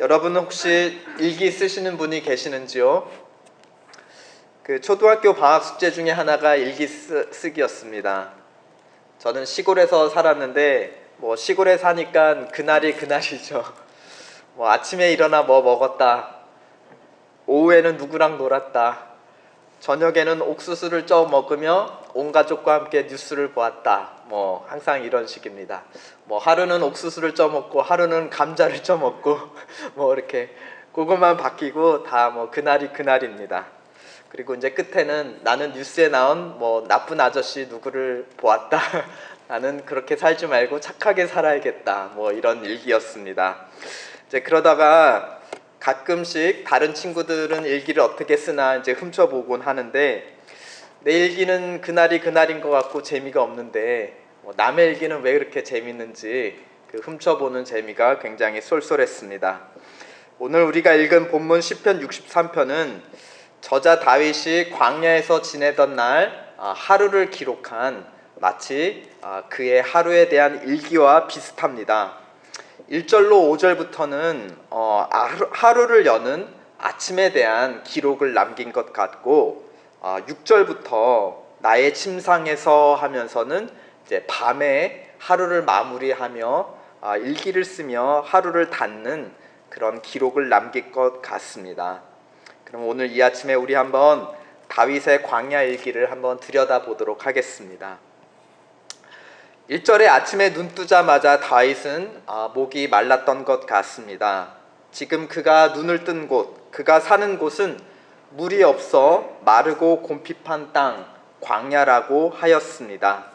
여러분은 혹시 일기 쓰시는 분이 계시는지요? 그 초등학교 방학 숙제 중에 하나가 일기 쓰기였습니다. 저는 시골에서 살았는데 시골에 사니까 그날이 그날이죠. 아침에 일어나 뭐 먹었다, 오후에는 누구랑 놀았다, 저녁에는 옥수수를 쪄 먹으며 온 가족과 함께 뉴스를 보았다. 항상 이런 식입니다. 하루는 옥수수를 쪄 먹고 하루는 감자를 쪄 먹고 이렇게 그것만 바뀌고 다 그날이 그날입니다. 그리고 이제 끝에는 나는 뉴스에 나온 나쁜 아저씨 누구를 보았다. 나는 그렇게 살지 말고 착하게 살아야겠다. 이런 일기였습니다. 이제 그러다가 가끔씩 다른 친구들은 일기를 어떻게 쓰나 이제 훔쳐보곤 하는데, 내 일기는 그날이 그날인 것 같고 재미가 없는데 남의 일기는 왜 그렇게 재밌는지 그 훔쳐보는 재미가 굉장히 쏠쏠했습니다. 오늘 우리가 읽은 본문 시편 63편은 저자 다윗이 광야에서 지내던 날 하루를 기록한 마치 그의 하루에 대한 일기와 비슷합니다. 1절로 5절부터는 하루를 여는 아침에 대한 기록을 남긴 것 같고, 6절부터 나의 침상에서 하면서는 이제 밤에 하루를 마무리하며 일기를 쓰며 하루를 닫는 그런 기록을 남길 것 같습니다. 그럼 오늘 이 아침에 우리 한번 다윗의 광야 일기를 한번 들여다보도록 하겠습니다. 1절에 아침에 눈 뜨자마자 다윗은 목이 말랐던 것 같습니다. 지금 그가 눈을 뜬 곳, 그가 사는 곳은 물이 없어 마르고 곰핍한 땅, 광야라고 하였습니다.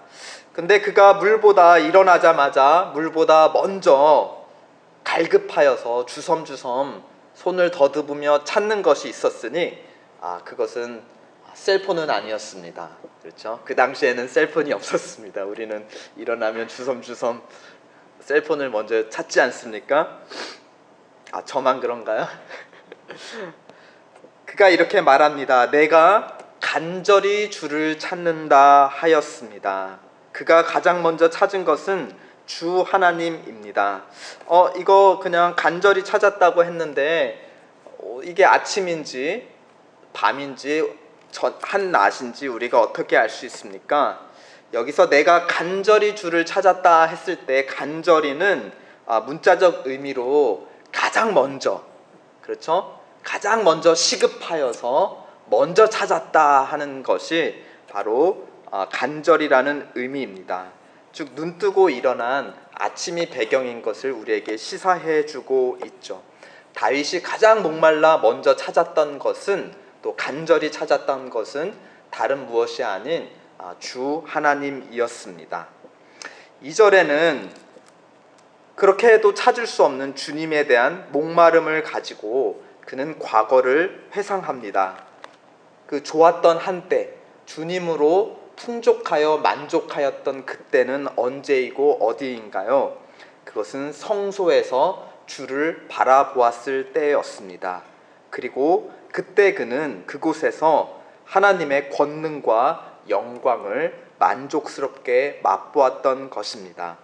근데 그가 일어나자마자 물보다 먼저 갈급하여서 주섬주섬 손을 더듬으며 찾는 것이 있었으니 그것은 셀폰은 아니었습니다. 그렇죠? 그 당시에는 셀폰이 없었습니다. 우리는 일어나면 주섬주섬 셀폰을 먼저 찾지 않습니까? 저만 그런가요? 그가 이렇게 말합니다. 내가 간절히 주를 찾는다 하였습니다. 그가 가장 먼저 찾은 것은 주 하나님입니다. 이거 그냥 간절히 찾았다고 했는데 이게 아침인지 밤인지 한낮인지 우리가 어떻게 알 수 있습니까? 여기서 내가 간절히 주를 찾았다 했을 때 간절히는 문자적 의미로 가장 먼저, 그렇죠? 가장 먼저 시급하여서 먼저 찾았다 하는 것이 바로 간절이라는 의미입니다. 즉 눈뜨고 일어난 아침이 배경인 것을 우리에게 시사해 주고 있죠. 다윗이 가장 목말라 먼저 찾았던 것은, 또 간절히 찾았던 것은 다른 무엇이 아닌 주 하나님이었습니다. 2절에는 그렇게 해도 찾을 수 없는 주님에 대한 목마름을 가지고 그는 과거를 회상합니다. 그 좋았던 한때, 주님으로 풍족하여 만족하였던 그때는 언제이고 어디인가요? 그것은 성소에서 주를 바라보았을 때였습니다. 그리고 그때 그는 그곳에서 하나님의 권능과 영광을 만족스럽게 맛보았던 것입니다.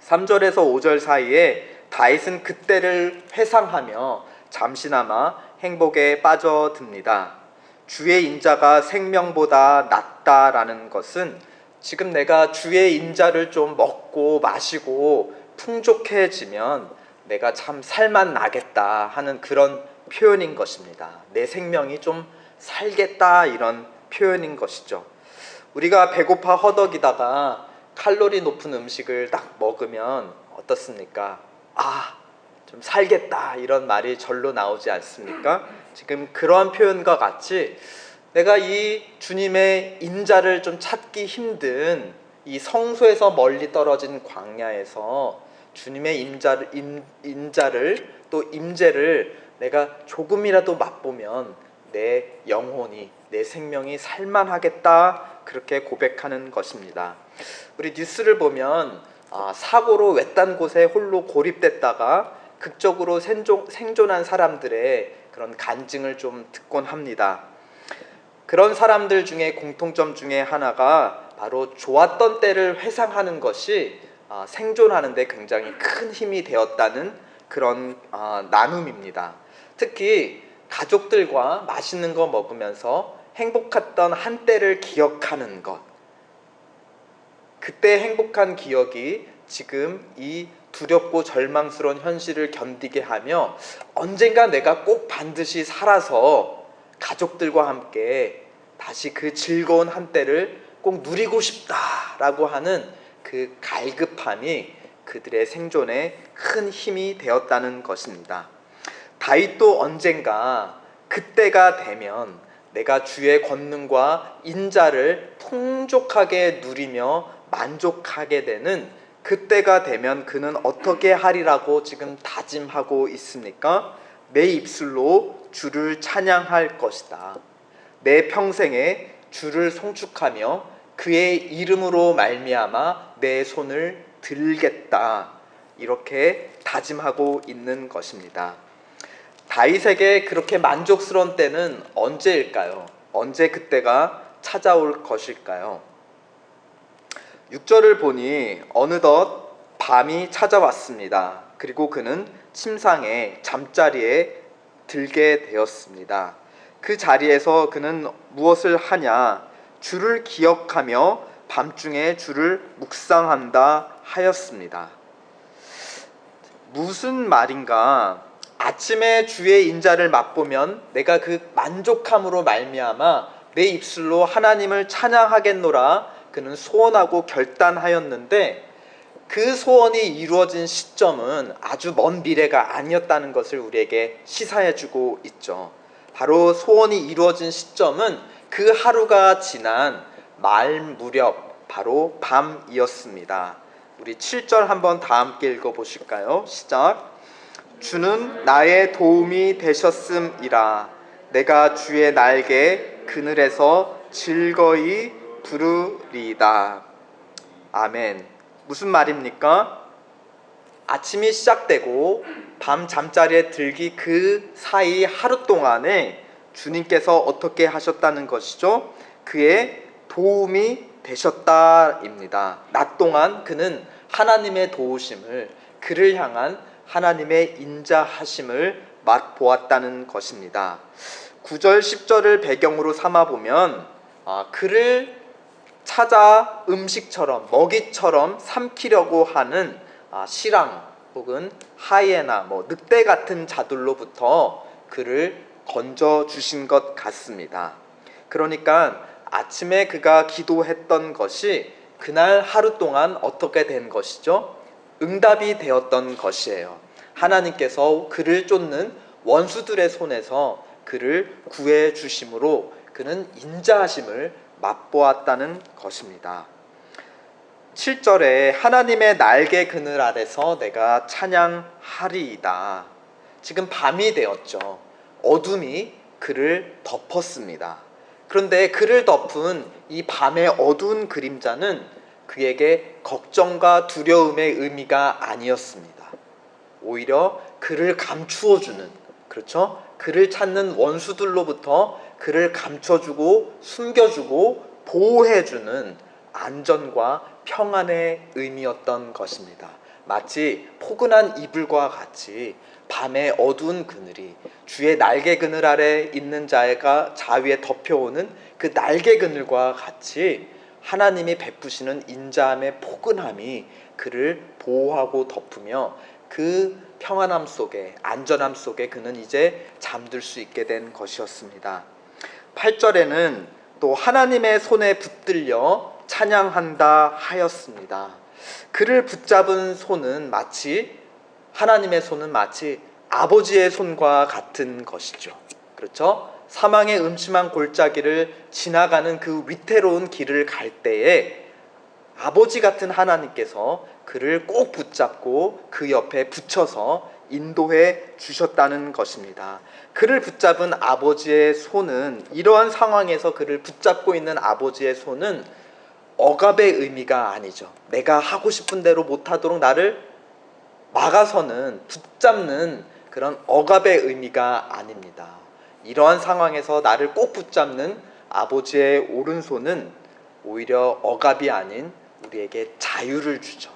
3절에서 5절 사이에 다윗은 그때를 회상하며 잠시나마 행복에 빠져듭니다. 주의 인자가 생명보다 낫다라는 것은 지금 내가 주의 인자를 좀 먹고 마시고 풍족해지면 내가 참 살만 나겠다 하는 그런 표현인 것입니다. 내 생명이 좀 살겠다 이런 표현인 것이죠. 우리가 배고파 허덕이다가 칼로리 높은 음식을 딱 먹으면 어떻습니까? 좀 살겠다 이런 말이 절로 나오지 않습니까? 지금 그러한 표현과 같이 내가 이 주님의 인자를 좀 찾기 힘든 이 성소에서 멀리 떨어진 광야에서 주님의 인자를 또 임재를 내가 조금이라도 맛보면 내 영혼이, 내 생명이 살만하겠다, 그렇게 고백하는 것입니다. 우리 뉴스를 보면 사고로 외딴 곳에 홀로 고립됐다가 극적으로 생존한 사람들의 그런 간증을 좀 듣곤 합니다. 그런 사람들 중에 공통점 중에 하나가 바로 좋았던 때를 회상하는 것이 생존하는 데 굉장히 큰 힘이 되었다는 그런 나눔입니다. 특히 가족들과 맛있는 거 먹으면서 행복했던 한때를 기억하는 것, 그때 행복한 기억이 지금 이 두렵고 절망스러운 현실을 견디게 하며 언젠가 내가 꼭 반드시 살아서 가족들과 함께 다시 그 즐거운 한때를 꼭 누리고 싶다라고 하는 그 갈급함이 그들의 생존에 큰 힘이 되었다는 것입니다. 다윗도 언젠가 그때가 되면 내가 주의 권능과 인자를 풍족하게 누리며 만족하게 되는 그때가 되면 그는 어떻게 하리라고 지금 다짐하고 있습니까? 내 입술로 주를 찬양할 것이다. 내 평생에 주를 송축하며 그의 이름으로 말미암아 내 손을 들겠다. 이렇게 다짐하고 있는 것입니다. 다윗에게 그렇게 만족스러운 때는 언제일까요? 언제 그때가 찾아올 것일까요? 6절을 보니 어느덧 밤이 찾아왔습니다. 그리고 그는 침상에 잠자리에 들게 되었습니다. 그 자리에서 그는 무엇을 하냐? 주를 기억하며 밤중에 주를 묵상한다 하였습니다. 무슨 말인가? 아침에 주의 인자를 맛보면 내가 그 만족함으로 말미암아 내 입술로 하나님을 찬양하겠노라 그는 소원하고 결단하였는데 그 소원이 이루어진 시점은 아주 먼 미래가 아니었다는 것을 우리에게 시사해주고 있죠. 바로 소원이 이루어진 시점은 그 하루가 지난 말 무렵 바로 밤이었습니다. 우리 7절 한번 다 함께 읽어보실까요? 시작. 주는 나의 도움이 되셨음이라. 내가 주의 날개 그늘에서 즐거이 부르리이다. 아멘. 무슨 말입니까? 아침이 시작되고 밤 잠자리에 들기 그 사이 하루 동안에 주님께서 어떻게 하셨다는 것이죠? 그의 도움이 되셨다입니다. 낮 동안 그는 하나님의 도우심을, 그를 향한 하나님의 인자하심을 맛보았다는 것입니다. 9절 10절을 배경으로 삼아보면 그를 찾아 음식처럼 먹이처럼 삼키려고 하는 실랑 혹은 하이에나 늑대 같은 자들로부터 그를 건져주신 것 같습니다. 그러니까 아침에 그가 기도했던 것이 그날 하루 동안 어떻게 된 것이죠? 응답이 되었던 것이에요. 하나님께서 그를 쫓는 원수들의 손에서 그를 구해 주심으로 그는 인자하심을 맛보았다는 것입니다. 7절에 하나님의 날개 그늘 아래서 내가 찬양하리이다. 지금 밤이 되었죠. 어둠이 그를 덮었습니다. 그런데 그를 덮은 이 밤의 어두운 그림자는 그에게 걱정과 두려움의 의미가 아니었습니다. 오히려 그를 감추어주는, 그렇죠? 그를 찾는 원수들로부터 그를 감춰주고 숨겨주고 보호해주는 안전과 평안의 의미였던 것입니다. 마치 포근한 이불과 같이 밤의 어두운 그늘이 주의 날개 그늘 아래 있는 자가 자위에 덮여오는 그 날개 그늘과 같이 하나님이 베푸시는 인자함의 포근함이 그를 보호하고 덮으며 그 평안함 속에, 안전함 속에 그는 이제 잠들 수 있게 된 것이었습니다. 8절에는 또 하나님의 손에 붙들려 찬양한다 하였습니다. 그를 붙잡은 손은 마치, 하나님의 손은 마치 아버지의 손과 같은 것이죠. 그렇죠? 사망의 음침한 골짜기를 지나가는 그 위태로운 길을 갈 때에 아버지 같은 하나님께서 그를 꼭 붙잡고 그 옆에 붙여서 인도해 주셨다는 것입니다. 그를 붙잡은 아버지의 손은, 이러한 상황에서 그를 붙잡고 있는 아버지의 손은 억압의 의미가 아니죠. 내가 하고 싶은 대로 못하도록 나를 막아서는, 붙잡는 그런 억압의 의미가 아닙니다. 이러한 상황에서 나를 꼭 붙잡는 아버지의 오른손은 오히려 억압이 아닌 우리에게 자유를 주죠.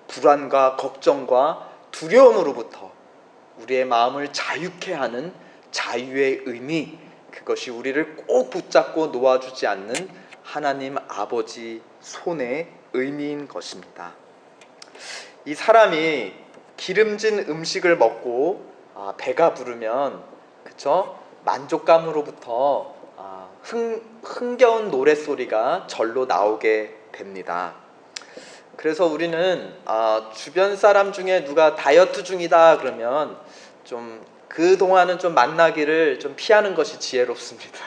불안과 걱정과 두려움으로부터 우리의 마음을 자유케 하는 자유의 의미, 그것이 우리를 꼭 붙잡고 놓아주지 않는 하나님 아버지 손의 의미인 것입니다. 이 사람이 기름진 음식을 먹고 배가 부르면, 그쵸? 만족감으로부터 흥겨운 노랫소리가 절로 나오게 됩니다. 그래서 우리는 주변 사람 중에 누가 다이어트 중이다 그러면 좀 그동안은 좀 만나기를 좀 피하는 것이 지혜롭습니다.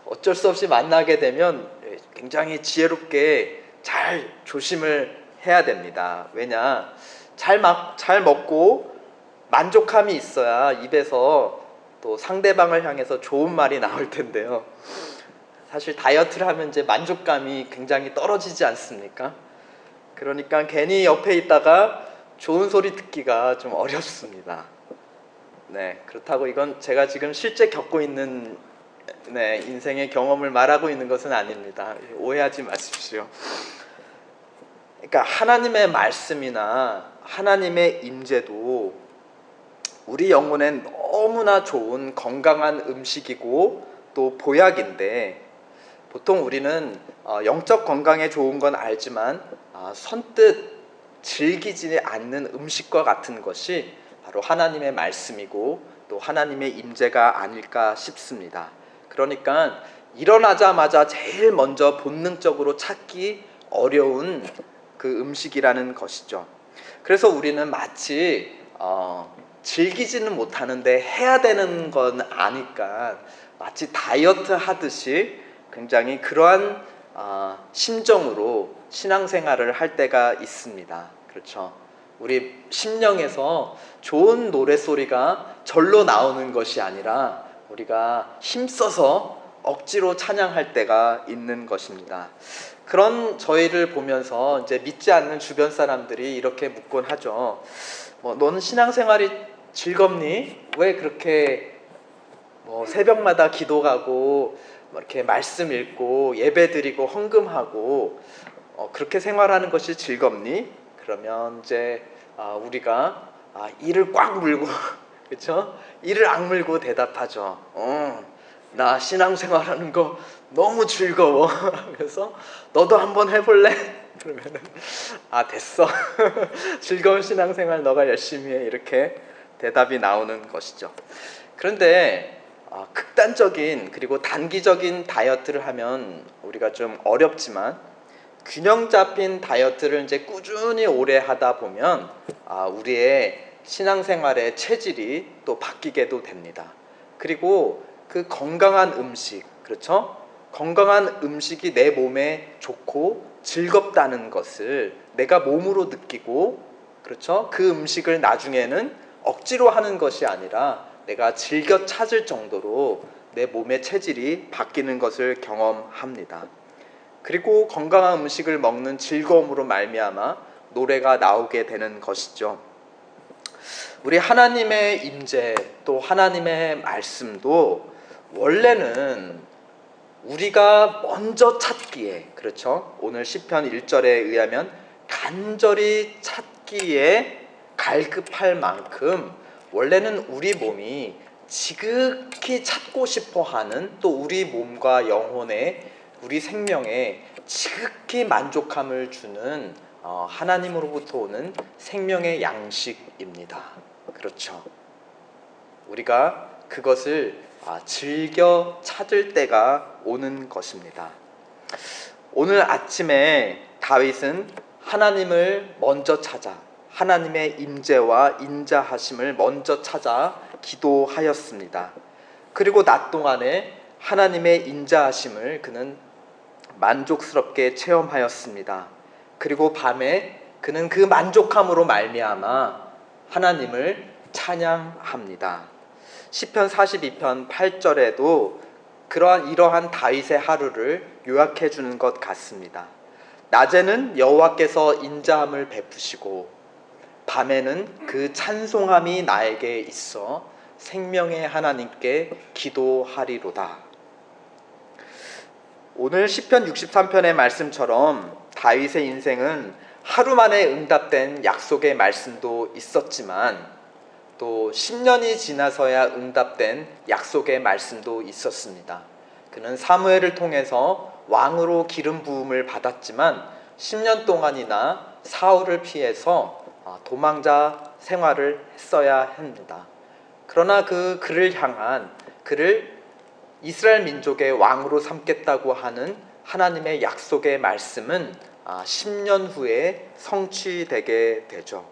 어쩔 수 없이 만나게 되면 굉장히 지혜롭게 잘 조심을 해야 됩니다. 왜냐? 잘 먹고 만족함이 있어야 입에서 또 상대방을 향해서 좋은 말이 나올 텐데요. 사실 다이어트를 하면 이제 만족감이 굉장히 떨어지지 않습니까? 그러니까 괜히 옆에 있다가 좋은 소리 듣기가 좀 어렵습니다. 네, 그렇다고 이건 제가 지금 실제 겪고 있는 인생의 경험을 말하고 있는 것은 아닙니다. 오해하지 마십시오. 그러니까 하나님의 말씀이나 하나님의 임재도 우리 영혼엔 너무나 좋은 건강한 음식이고 또 보약인데, 보통 우리는 영적 건강에 좋은 건 알지만 선뜻 즐기지 않는 음식과 같은 것이 바로 하나님의 말씀이고 또 하나님의 임재가 아닐까 싶습니다. 그러니까 일어나자마자 제일 먼저 본능적으로 찾기 어려운 그 음식이라는 것이죠. 그래서 우리는 마치 즐기지는 못하는데 해야 되는 건 아니까 마치 다이어트 하듯이 굉장히 그러한 심정으로 신앙생활을 할 때가 있습니다. 그렇죠? 우리 심령에서 좋은 노랫소리가 절로 나오는 것이 아니라 우리가 힘써서 억지로 찬양할 때가 있는 것입니다. 그런 저희를 보면서 이제 믿지 않는 주변 사람들이 이렇게 묻곤 하죠. 너는 신앙생활이 즐겁니? 왜 그렇게 새벽마다 기도 가고 이렇게 말씀 읽고 예배 드리고 헌금하고 그렇게 생활하는 것이 즐겁니? 그러면 이제 우리가 이를 꽉 물고 그렇죠? 이를 악물고 대답하죠. 나 신앙생활하는 거 너무 즐거워. 그래서 너도 한번 해볼래? 그러면은 됐어. 즐거운 신앙생활 너가 열심히 해. 이렇게 대답이 나오는 것이죠. 그런데 극단적인 그리고 단기적인 다이어트를 하면 우리가 좀 어렵지만, 균형 잡힌 다이어트를 이제 꾸준히 오래 하다 보면 우리의 신앙생활의 체질이 또 바뀌게도 됩니다. 그리고 그 건강한 음식, 그렇죠? 건강한 음식이 내 몸에 좋고 즐겁다는 것을 내가 몸으로 느끼고, 그렇죠? 그 음식을 나중에는 억지로 하는 것이 아니라 내가 즐겨 찾을 정도로 내 몸의 체질이 바뀌는 것을 경험합니다. 그리고 건강한 음식을 먹는 즐거움으로 말미암아 노래가 나오게 되는 것이죠. 우리 하나님의 임재 또 하나님의 말씀도 원래는 우리가 먼저 찾기에, 그렇죠? 오늘 시편 1절에 의하면 간절히 찾기에 갈급할 만큼 원래는 우리 몸이 지극히 찾고 싶어하는, 또 우리 몸과 영혼에, 우리 생명에 지극히 만족함을 주는 하나님으로부터 오는 생명의 양식입니다. 그렇죠? 우리가 그것을 즐겨 찾을 때가 오는 것입니다. 오늘 아침에 다윗은 하나님을 먼저 찾아, 하나님의 임재와 인자하심을 먼저 찾아 기도하였습니다. 그리고 낮 동안에 하나님의 인자하심을 그는 만족스럽게 체험하였습니다. 그리고 밤에 그는 그 만족함으로 말미암아 하나님을 찬양합니다. 시편 42편 8절에도 이러한 다윗의 하루를 요약해 주는 것 같습니다. 낮에는 여호와께서 인자함을 베푸시고 밤에는 그 찬송함이 나에게 있어 생명의 하나님께 기도하리로다. 오늘 시편 63편의 말씀처럼 다윗의 인생은 하루 만에 응답된 약속의 말씀도 있었지만 또 10년이 지나서야 응답된 약속의 말씀도 있었습니다. 그는 사무엘을 통해서 왕으로 기름 부음을 받았지만 10년 동안이나 사울을 피해서 도망자 생활을 했어야 합니다. 그러나 그를 이스라엘 민족의 왕으로 삼겠다고 하는 하나님의 약속의 말씀은 10년 후에 성취되게 되죠.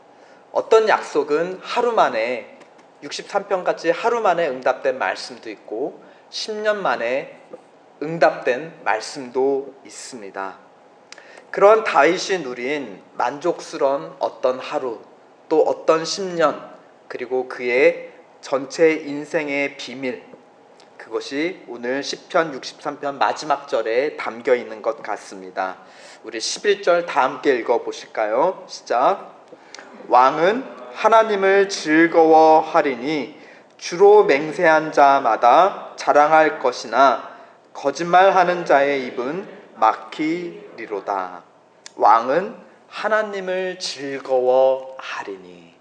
어떤 약속은 하루 만에 63편같이 하루 만에 응답된 말씀도 있고 10년 만에 응답된 말씀도 있습니다. 그런 다윗이 누린 만족스러운 어떤 하루, 또 어떤 10년, 그리고 그의 전체 인생의 비밀, 그것이 오늘 시편 63편 마지막 절에 담겨 있는 것 같습니다. 우리 11절 다 함께 읽어보실까요? 시작. 왕은 하나님을 즐거워하리니 주로 맹세한 자마다 자랑할 것이나 거짓말하는 자의 입은 막히리로다. 왕은 하나님을 즐거워하리니.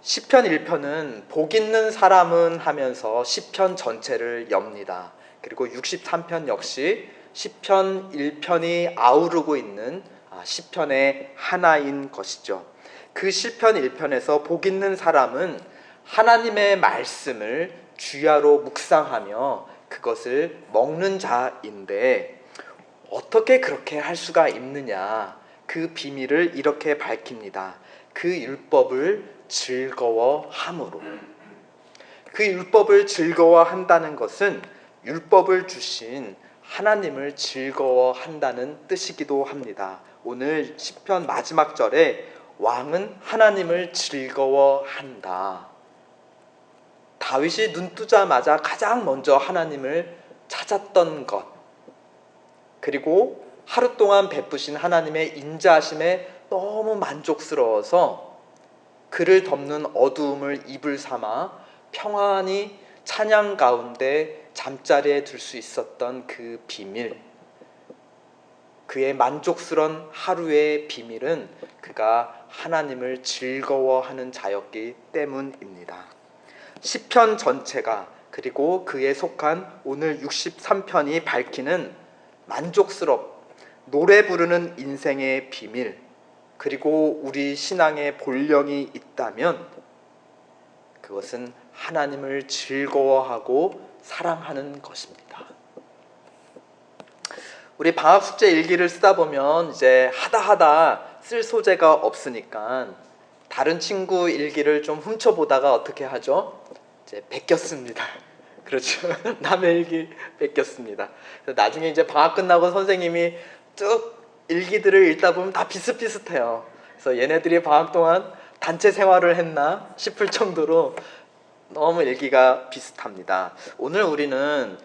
시편 1편은 복 있는 사람은 하면서 시편 전체를 엽니다. 그리고 63편 역시 시편 1편이 아우르고 있는 시편의 하나인 것이죠. 그 시편 1편에서 복 있는 사람은 하나님의 말씀을 주야로 묵상하며 그것을 먹는 자인데 어떻게 그렇게 할 수가 있느냐, 그 비밀을 이렇게 밝힙니다. 그 율법을 즐거워함으로. 그 율법을 즐거워한다는 것은 율법을 주신 하나님을 즐거워한다는 뜻이기도 합니다. 오늘 시편 마지막 절에 왕은 하나님을 즐거워한다. 다윗이 눈 뜨자마자 가장 먼저 하나님을 찾았던 것, 그리고 하루 동안 베푸신 하나님의 인자하심에 너무 만족스러워서 그를 덮는 어두움을 이불 삼아 평안히 찬양 가운데 잠자리에 들 수 있었던 그 비밀, 그의 만족스러운 하루의 비밀은 그가 하나님을 즐거워하는 자였기 때문입니다. 시편 전체가, 그리고 그에 속한 오늘 63편이 밝히는 노래 부르는 인생의 비밀, 그리고 우리 신앙의 본령이 있다면 그것은 하나님을 즐거워하고 사랑하는 것입니다. 우리 방학 숙제 일기를 쓰다 보면 이제 하다 쓸 소재가 없으니까 다른 친구 일기를 좀 훔쳐보다가 어떻게 하죠? 이제 베꼈습니다. 그렇죠. 남의 일기 뺏겼습니다. 나중에 이제 방학 끝나고 선생님이 쭉 일기들을 읽다 보면 다 비슷비슷해요. 그래서 얘네들이 방학 동안 단체 생활을 했나 싶을 정도로 너무 일기가 비슷합니다. 오늘 우리는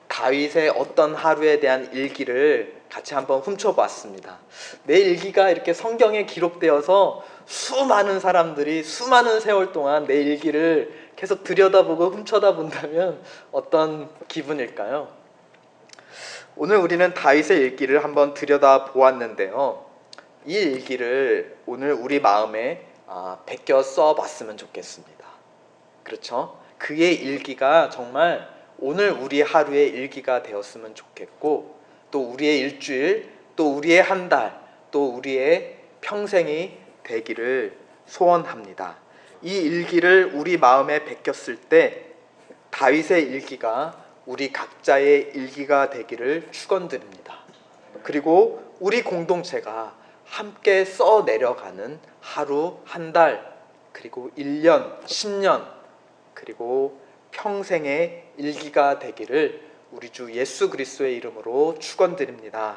다윗의 어떤 하루에 대한 일기를 같이 한번 훔쳐봤습니다. 내 일기가 이렇게 성경에 기록되어서 수많은 사람들이 수많은 세월 동안 내 일기를 계속 들여다보고 훔쳐다본다면 어떤 기분일까요? 오늘 우리는 다윗의 일기를 한번 들여다보았는데요. 이 일기를 오늘 우리 마음에 베껴 써봤으면 좋겠습니다. 그렇죠? 그의 일기가 정말 오늘 우리 하루의 일기가 되었으면 좋겠고, 또 우리의 일주일, 또 우리의 한 달, 또 우리의 평생이 되기를 소원합니다. 이 일기를 우리 마음에 베꼈을 때 다윗의 일기가 우리 각자의 일기가 되기를 축원드립니다. 그리고 우리 공동체가 함께 써 내려가는 하루, 한 달, 그리고 1년, 10년, 그리고 평생의 일기가 되기를 우리 주 예수 그리스도의 이름으로 축원드립니다.